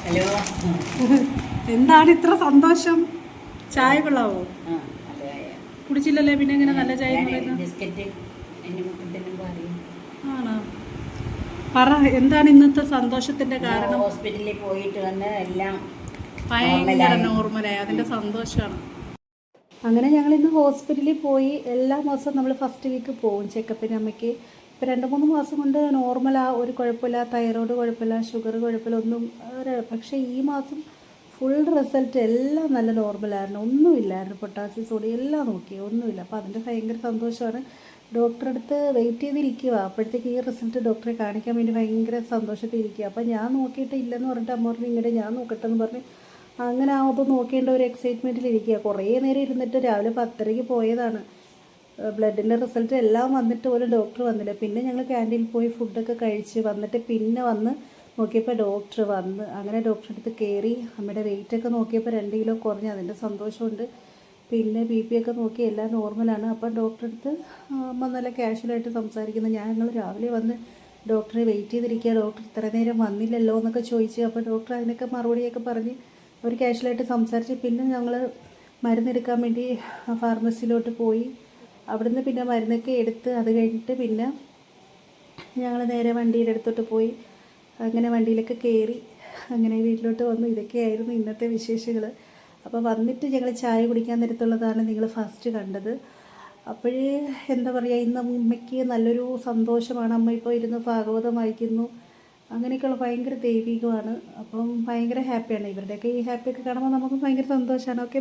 Hello. എന്താണ് ഇത്ര സന്തോഷം? ചായ കൊള്ളാവോ? കുടിച്ചില്ലല്ലേ, പിന്നെ എങ്ങനെ നല്ല ചായ ബിസ്ക്കറ്റ് ആണോ? പറ, എന്താണ് ഇന്നത്തെ സന്തോഷത്തിന്റെ കാരണം? ഹോസ്പിറ്റലിൽ പോയിട്ട് വന്ന് എല്ലാം ഭയങ്കര നോർമലായി, അതിന്റെ സന്തോഷമാണ്. അങ്ങനെ ഞങ്ങൾ ഇന്ന് ഹോസ്പിറ്റലിൽ പോയി. എല്ലാ മാസവും നമ്മൾ ഫസ്റ്റ് വീക്ക് പോകും ചെക്കപ്പിന്. അമ്മയ്ക്ക് ഇപ്പോൾ 2-3 മാസം കൊണ്ട് നോർമലാണ്, ഒരു കുഴപ്പമില്ല. തൈറോയ്ഡ് കുഴപ്പമില്ല, ഷുഗർ കുഴപ്പമില്ല, ഒന്നും. പക്ഷേ ഈ മാസം ഫുൾ റിസൾട്ട് എല്ലാം നല്ല നോർമലായിരുന്നു, ഒന്നുമില്ലായിരുന്നു. പൊട്ടാസ്യം സോഡിയം എല്ലാം നോക്കി, ഒന്നുമില്ല. അപ്പോൾ അതിൻ്റെ ഭയങ്കര സന്തോഷമാണ്. ഡോക്ടറെ അടുത്ത് വെയിറ്റ് ചെയ്തിരിക്കുക. അപ്പോഴത്തേക്ക് ഈ റിസൾട്ട് ഡോക്ടറെ കാണിക്കാൻ വേണ്ടി ഭയങ്കര സന്തോഷത്തിൽ ഇരിക്കുക. അപ്പോൾ ഞാൻ നോക്കിയിട്ട് ഇല്ലെന്ന് പറഞ്ഞിട്ട് അമ്മ പറഞ്ഞു ഇങ്ങോട്ട് ഞാൻ നോക്കട്ടെ എന്ന് പറഞ്ഞ് അങ്ങനെ അത് നോക്കേണ്ട ഒരു എക്സൈറ്റ്മെൻറ്റിലിരിക്കുക. കുറേ നേരം ഇരുന്നിട്ട് രാവിലെ 10:30 പോയതാണ്. ബ്ലഡിൻ്റെ റിസൾട്ട് എല്ലാം വന്നിട്ട് പോലും ഡോക്ടർ വന്നില്ല. പിന്നെ ഞങ്ങൾ ക്യാൻറ്റീനിൽ പോയി ഫുഡൊക്കെ കഴിച്ച് വന്നിട്ട് പിന്നെ വന്ന് നോക്കിയപ്പോൾ ഡോക്ടർ വന്ന്. അങ്ങനെ ഡോക്ടറെ അടുത്ത് കയറി അമ്മയുടെ വെയിറ്റൊക്കെ നോക്കിയപ്പോൾ 2 കിലോ കുറഞ്ഞ്, അതിൻ്റെ സന്തോഷമുണ്ട്. പിന്നെ BP ഒക്കെ നോക്കി എല്ലാം നോർമലാണ്. അപ്പം ഡോക്ടറെ അടുത്ത് അമ്മ നല്ല കാഷ്വലായിട്ട് സംസാരിക്കുന്നു. ഞങ്ങൾ രാവിലെ വന്ന് ഡോക്ടറെ വെയിറ്റ് ചെയ്തിരിക്കുക, ഡോക്ടർ ഇത്ര നേരം വന്നില്ലല്ലോ എന്നൊക്കെ ചോദിച്ച്. അപ്പോൾ ഡോക്ടർ അതിനൊക്കെ മറുപടിയൊക്കെ പറഞ്ഞ് അവർ കാഷ്വലായിട്ട് സംസാരിച്ച്. പിന്നെ ഞങ്ങൾ മരുന്നെടുക്കാൻ വേണ്ടി ഫാർമസിയിലോട്ട് പോയി. അവിടുന്ന് പിന്നെ മരുന്നൊക്കെ എടുത്ത് അത് കഴിഞ്ഞിട്ട് പിന്നെ ഞങ്ങൾ നേരെ വണ്ടിയുടെ അടുത്തോട്ട് പോയി. അങ്ങനെ വണ്ടിയിലൊക്കെ കയറി അങ്ങനെ വീട്ടിലോട്ട് വന്നു. ഇതൊക്കെയായിരുന്നു ഇന്നത്തെ വിശേഷങ്ങൾ. അപ്പോൾ വന്നിട്ട് ഞങ്ങൾ ചായ കുടിക്കാൻ നേരത്തുള്ളതാണ് നിങ്ങൾ ഫസ്റ്റ് കണ്ടത്. അപ്പോഴേ എന്താ പറയുക, ഇന്ന് അമ്മയ്ക്ക് നല്ലൊരു സന്തോഷമാണ്. അമ്മ ഇപ്പോൾ ഇരുന്ന് ഭാഗവതം വായിക്കുന്നു. അങ്ങനെയൊക്കെയുള്ള ഭയങ്കര ദൈവികമാണ്. അപ്പം ഭയങ്കര ഹാപ്പിയാണ്. ഇവരുടെയൊക്കെ ഈ ഹാപ്പിയൊക്കെ കാണുമ്പോൾ നമുക്ക് ഭയങ്കര സന്തോഷമാണ്. ഓക്കെ.